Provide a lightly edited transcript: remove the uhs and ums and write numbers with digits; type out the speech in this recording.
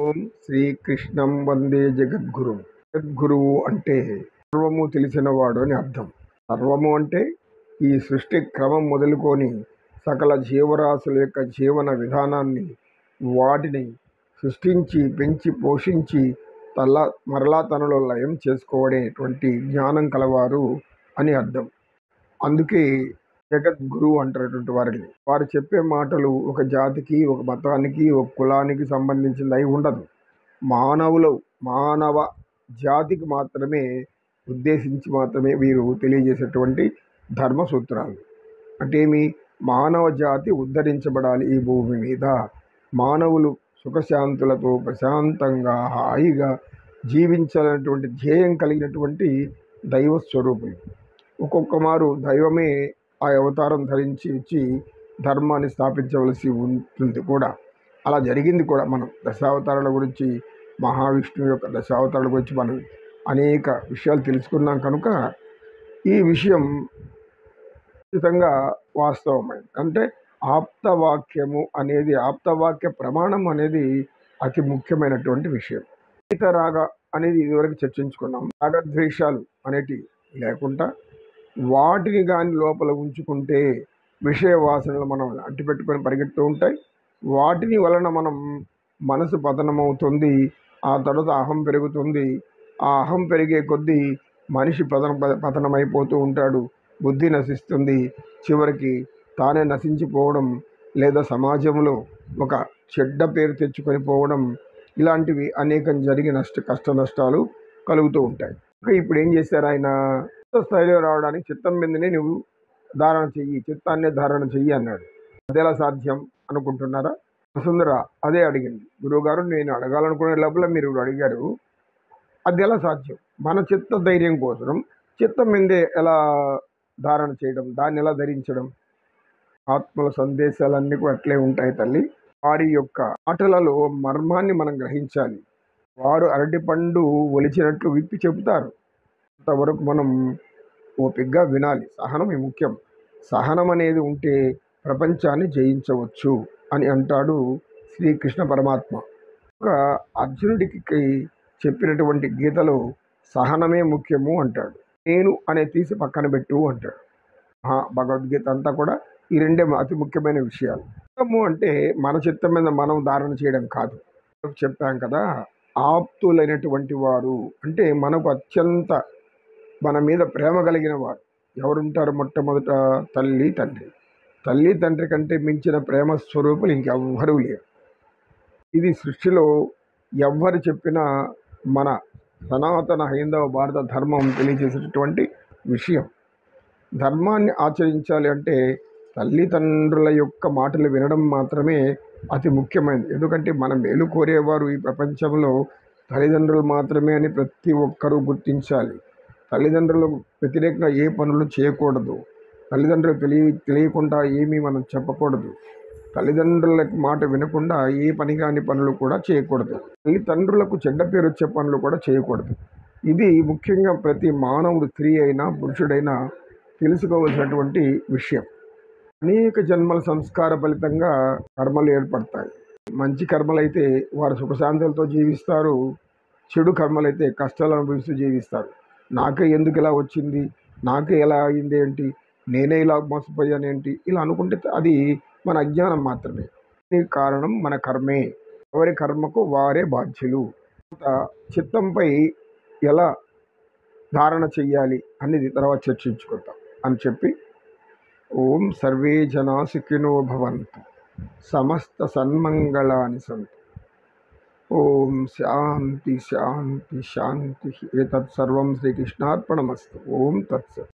ఓం శ్రీకృష్ణం వందే జగద్గురు. జగద్గురువు అంటే సర్వము తెలిసినవాడు అని అర్థం. సర్వము అంటే ఈ సృష్టి క్రమం మొదలుకొని సకల జీవరాశుల యొక్క జీవన విధానాన్ని, వాటిని సృష్టించి పెంచి పోషించి మరలా తనలో లయం చేసుకోవడేటువంటి జ్ఞానం కలవారు అని అర్థం. అందుకే జగద్గురువు అంటారటువంటి వారిని. వారు చెప్పే మాటలు ఒక జాతికి, ఒక మతానికి, ఒక కులానికి సంబంధించింది అయి ఉండదు. మానవ జాతికి మాత్రమే ఉద్దేశించి మాత్రమే వీరు తెలియజేసేటువంటి ధర్మ సూత్రాలు. అంటే ఏమి? మానవ జాతి ఉద్ధరించబడాలి ఈ భూమి మీద. మానవులు సుఖశాంతులతో ప్రశాంతంగా హాయిగా జీవించాలనేటువంటి ధ్యేయం కలిగినటువంటి దైవ స్వరూపులు. ఒక్కొక్క మారు దైవమే ఆ అవతారం ధరించి వచ్చి ధర్మాన్ని స్థాపించవలసి ఉంటుంది కూడా. అలా జరిగింది కూడా. మనం దశావతారాల గురించి, మహావిష్ణువు యొక్క దశావతారాల గురించి మనం అనేక విషయాలు తెలుసుకున్నాం కనుక ఈ విషయం ఖచ్చితంగా వాస్తవమైంది. అంటే ఆప్తవాక్యము అనేది, ఆప్తవాక్య ప్రమాణం అనేది అతి ముఖ్యమైనటువంటి విషయం. రాగ అనేది ఇదివరకు చర్చించుకున్నాం. రాగద్వేషాలు అనేటివి లేకుండా వాటిని కానీ లోపల ఉంచుకుంటే విషయ వాసనలు మనం అంటిపెట్టుకొని పరిగెడుతూ ఉంటాయి. వాటిని వలన మనం మనసు పతనమవుతుంది. ఆ తర్వాత అహం పెరుగుతుంది. ఆ అహం పెరిగే కొద్దీ మనిషి పతనమైపోతూ ఉంటాడు. బుద్ధి నశిస్తుంది. చివరికి తానే నశించిపోవడం, లేదా సమాజంలో ఒక చెడ్డ పేరు తెచ్చుకొని పోవడం, ఇలాంటివి అనేకం జరిగి కష్ట నష్టాలు కలుగుతూ ఉంటాయి. ఇప్పుడు ఏం చేశారు ఆయన? స్థాయిలో రావడానికి చిత్తం మీదనే నువ్వు ధారణ చెయ్యి, చిత్తాన్నే ధారణ చెయ్యి అన్నాడు. అదెలా సాధ్యం అనుకుంటున్నారా? వసుంధర అదే అడిగింది. గురువుగారు, నేను అడగాలనుకునే లోపల మీరు అడిగారు, అది ఎలా సాధ్యం? మన చిత్త ధైర్యం కోసం చిత్తం మీదే ఎలా ధారణ చేయడం, దాన్ని ఎలా ధరించడం? ఆత్మల సందేశాలన్నీ కూడా అట్లే ఉంటాయి తల్లి. వారి యొక్క మాటలలో మర్మాన్ని మనం గ్రహించాలి. వారు అరటిపండు ఒలిచినట్లు విప్పి చెబుతారు. అంతవరకు మనం ఓపికగా వినాలి. సహనం ముఖ్యం. సహనం అనేది ఉంటే ప్రపంచాన్ని జయించవచ్చు అని అంటాడు శ్రీకృష్ణ పరమాత్మ. ఒక అర్జునుడికి చెప్పినటువంటి గీతలో సహనమే ముఖ్యము అంటాడు. నేను అనే తీసి పక్కన పెట్టు అంటాడు. భగవద్గీత అంతా కూడా ఈ రెండే అతి ముఖ్యమైన విషయాలు. చిత్తము అంటే మన చిత్తం మీద మనం ధారణ చేయడం కాదు. చెప్పాం కదా, ఆప్తులైనటువంటి వారు అంటే మనకు అత్యంత మన మీద ప్రేమ కలిగిన వారు ఎవరుంటారు? మొట్టమొదట తల్లి తండ్రి. తల్లి తండ్రి కంటే మించిన ప్రేమ స్వరూపులు ఇంకెవ్వరూ లేరు. ఇది సృష్టిలో ఎవ్వరు చెప్పినా మన సనాతన హైందవ భారత ధర్మం తెలియజేసేటటువంటి విషయం. ధర్మాన్ని ఆచరించాలి అంటే తల్లిదండ్రుల యొక్క మాటలు వినడం మాత్రమే అతి ముఖ్యమైనది. ఎందుకంటే మన మేలు కోరేవారు ఈ ప్రపంచంలో తల్లిదండ్రులు మాత్రమే అని ప్రతి ఒక్కరూ గుర్తించాలి. తల్లిదండ్రులకు వ్యతిరేకంగా ఏ పనులు చేయకూడదు. తల్లిదండ్రులు తెలియకుండా ఏమీ మనం చెప్పకూడదు. తల్లిదండ్రుల మాట వినకుండా ఏ పని కాని పనులు కూడా చేయకూడదు. తల్లిదండ్రులకు చెడ్డ పేరు వచ్చే పనులు కూడా చేయకూడదు. ఇది ముఖ్యంగా ప్రతి మానవుడు, స్త్రీ అయినా పురుషుడైనా తెలుసుకోవాల్సినటువంటి విషయం. అనేక జన్మల సంస్కార ఫలితంగా కర్మలు ఏర్పడతాయి. మంచి కర్మలైతే వారు సుఖశాంతులతో జీవిస్తారు. చెడు కర్మలైతే కష్టాలు అనుభవిస్తూ జీవిస్తారు. నాకే ఎందుకు ఇలా వచ్చింది, నాకే ఎలా అయింది ఏంటి, నేనే ఇలా మోసపోయానేంటి, ఇలా అనుకుంటే అది మన అజ్ఞానం మాత్రమే. దీనికి కారణం మన కర్మే. ఎవరి కర్మకు వారే బాధ్యులు. చిత్తంపై ఎలా ధారణ చెయ్యాలి అనేది తర్వాత చర్చించుకుంటాం అని చెప్పి, ఓం సర్వే జనా సుఖినో భవంతు, సమస్త సన్మంగళాని సంతు. ఓం శాంతి శాంతి శాంతి. ఏతత్ సర్వం శ్రీకృష్ణార్పణమస్తు. ఓం తత్సత్.